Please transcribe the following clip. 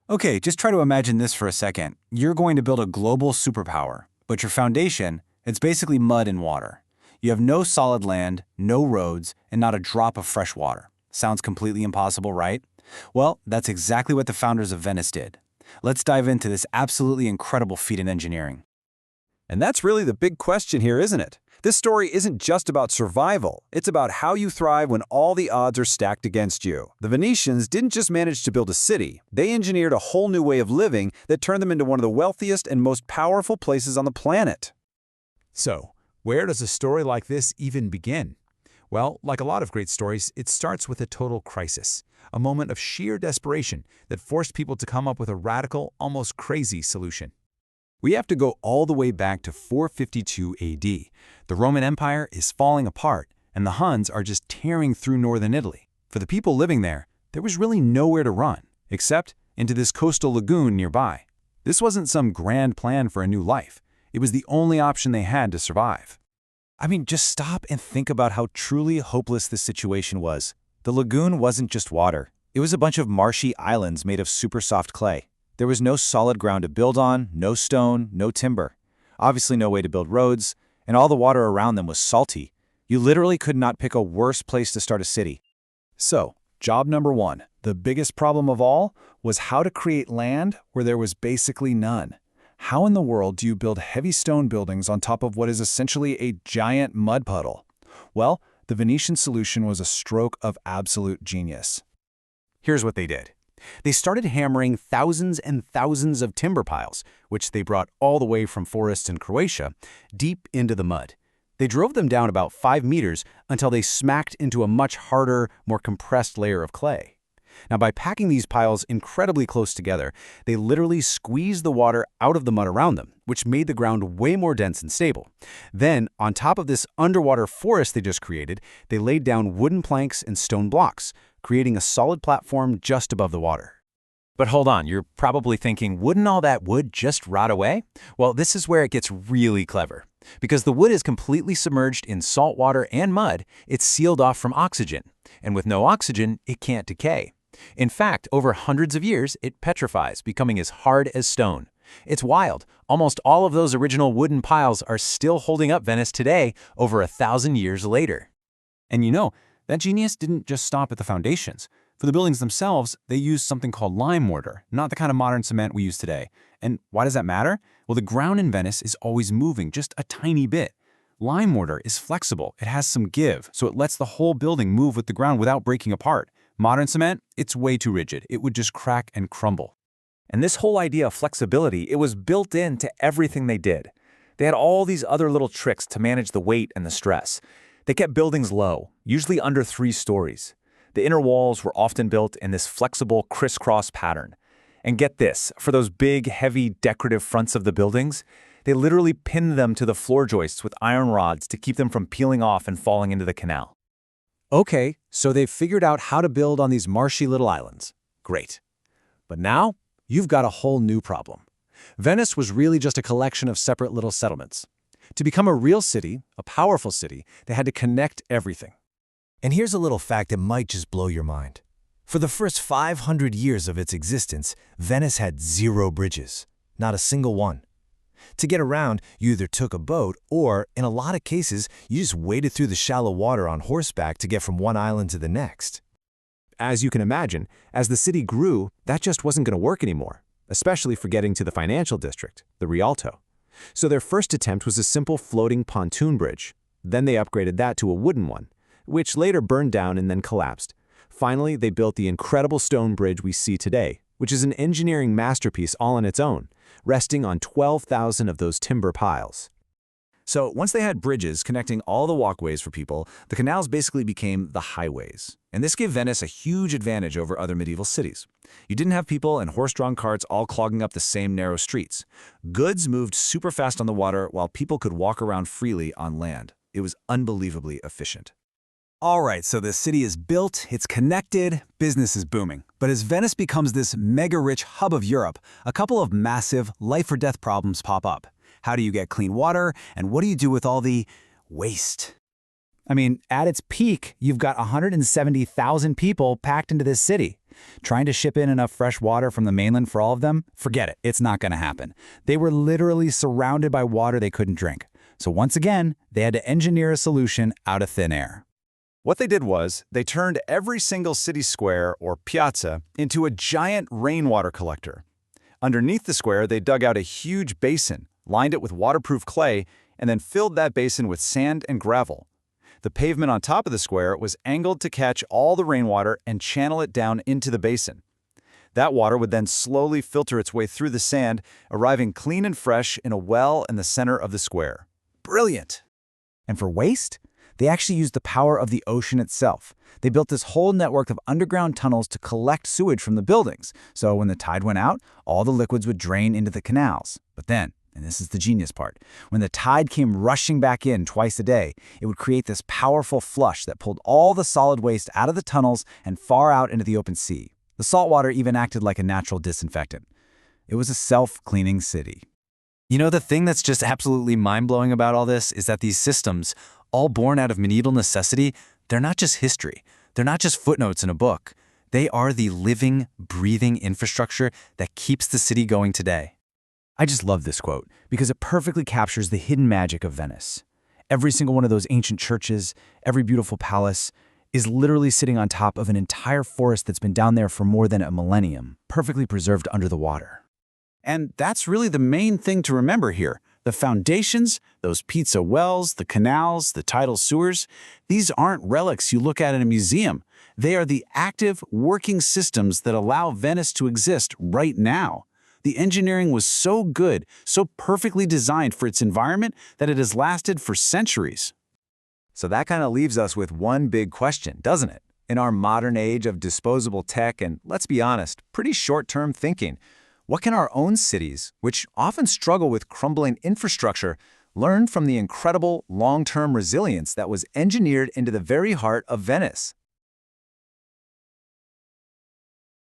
Okay, just try to imagine this for a second. You're going to build a global superpower, but your foundation, it's basically mud and water. You have no solid land, no roads, and not a drop of fresh water. Sounds completely impossible, right? Well, that's exactly what the founders of Venice did. Let's dive into this absolutely incredible feat in engineering. And that's really the big question here, isn't it? This story isn't just about survival. It's about how you thrive when all the odds are stacked against you. The Venetians didn't just manage to build a city. They engineered a whole new way of living that turned them into one of the wealthiest and most powerful places on the planet. So, where does a story like this even begin? Well, like a lot of great stories, it starts with a total crisis, a moment of sheer desperation that forced people to come up with a radical, almost crazy solution. We have to go all the way back to 452 AD. The Roman Empire is falling apart, and the Huns are just tearing through northern Italy. For the people living there was really nowhere to run, except into this coastal lagoon nearby. This wasn't some grand plan for a new life. It was the only option they had to survive. I mean, just stop and think about how truly hopeless this situation was. The lagoon wasn't just water. It was a bunch of marshy islands made of super soft clay. There was no solid ground to build on, no stone, no timber. Obviously no way to build roads, and all the water around them was salty. You literally could not pick a worse place to start a city. So, job number one, the biggest problem of all, was how to create land where there was basically none. How in the world do you build heavy stone buildings on top of what is essentially a giant mud puddle? Well, the Venetian solution was a stroke of absolute genius. Here's what they did. They started hammering thousands and thousands of timber piles, which they brought all the way from forests in Croatia, deep into the mud. They drove them down about 5 meters until they smacked into a much harder, more compressed layer of clay. Now, by packing these piles incredibly close together, they literally squeezed the water out of the mud around them, which made the ground way more dense and stable. Then, on top of this underwater forest they just created, they laid down wooden planks and stone blocks, creating a solid platform just above the water. But hold on, you're probably thinking, wouldn't all that wood just rot away? Well, this is where it gets really clever. Because the wood is completely submerged in salt water and mud, it's sealed off from oxygen. And with no oxygen, it can't decay. In fact, over hundreds of years, it petrifies, becoming as hard as stone. It's wild. Almost all of those original wooden piles are still holding up Venice today, over 1,000 years later. And you know, that genius didn't just stop at the foundations. For the buildings themselves, they used something called lime mortar, not the kind of modern cement we use today. And why does that matter? Well, the ground in Venice is always moving, just a tiny bit. Lime mortar is flexible, it has some give, so it lets the whole building move with the ground without breaking apart. Modern cement, it's way too rigid. It would just crack and crumble. And this whole idea of flexibility, it was built into everything they did. They had all these other little tricks to manage the weight and the stress. They kept buildings low, usually under 3 stories. The inner walls were often built in this flexible crisscross pattern. And get this, for those big, heavy, decorative fronts of the buildings, they literally pinned them to the floor joists with iron rods to keep them from peeling off and falling into the canal. Okay, so they've figured out how to build on these marshy little islands. Great. But now, you've got a whole new problem. Venice was really just a collection of separate little settlements. To become a real city, a powerful city, they had to connect everything. And here's a little fact that might just blow your mind. For the first 500 years of its existence, Venice had 0 bridges, not a single one. To get around, you either took a boat or, in a lot of cases, you just waded through the shallow water on horseback to get from one island to the next. As you can imagine, as the city grew, that just wasn't going to work anymore, especially for getting to the financial district, the Rialto. So their first attempt was a simple floating pontoon bridge. Then they upgraded that to a wooden one, which later burned down and then collapsed. Finally, they built the incredible stone bridge we see today, which is an engineering masterpiece all on its own, resting on 12,000 of those timber piles. So once they had bridges connecting all the walkways for people, the canals basically became the highways. And this gave Venice a huge advantage over other medieval cities. You didn't have people and horse-drawn carts all clogging up the same narrow streets. Goods moved super fast on the water while people could walk around freely on land. It was unbelievably efficient. All right, so the city is built, it's connected, business is booming. But as Venice becomes this mega-rich hub of Europe, a couple of massive life-or-death problems pop up. How do you get clean water, and what do you do with all the waste? I mean, at its peak, you've got 170,000 people packed into this city. Trying to ship in enough fresh water from the mainland for all of them? Forget it, it's not going to happen. They were literally surrounded by water they couldn't drink. So once again, they had to engineer a solution out of thin air. What they did was, they turned every single city square, or piazza, into a giant rainwater collector. Underneath the square, they dug out a huge basin, lined it with waterproof clay, and then filled that basin with sand and gravel. The pavement on top of the square was angled to catch all the rainwater and channel it down into the basin. That water would then slowly filter its way through the sand, arriving clean and fresh in a well in the center of the square. Brilliant! And for waste? They actually used the power of the ocean itself. They built this whole network of underground tunnels to collect sewage from the buildings, so when the tide went out, all the liquids would drain into the canals. But then, and this is the genius part, when the tide came rushing back in twice a day, it would create this powerful flush that pulled all the solid waste out of the tunnels and far out into the open sea. The salt water even acted like a natural disinfectant. It was a self-cleaning city. You know, the thing that's just absolutely mind-blowing about all this is that these systems, all born out of medieval necessity, they're not just history. They're not just footnotes in a book. They are the living, breathing infrastructure that keeps the city going today. I just love this quote because it perfectly captures the hidden magic of Venice. Every single one of those ancient churches, every beautiful palace, is literally sitting on top of an entire forest that's been down there for more than a millennium, perfectly preserved under the water. And that's really the main thing to remember here. The foundations, those pizza wells, the canals, the tidal sewers, these aren't relics you look at in a museum. They are the active, working systems that allow Venice to exist right now. The engineering was so good, so perfectly designed for its environment that it has lasted for centuries. So that kind of leaves us with one big question, doesn't it? In our modern age of disposable tech and, let's be honest, pretty short-term thinking, what can our own cities, which often struggle with crumbling infrastructure, learn from the incredible long-term resilience that was engineered into the very heart of Venice?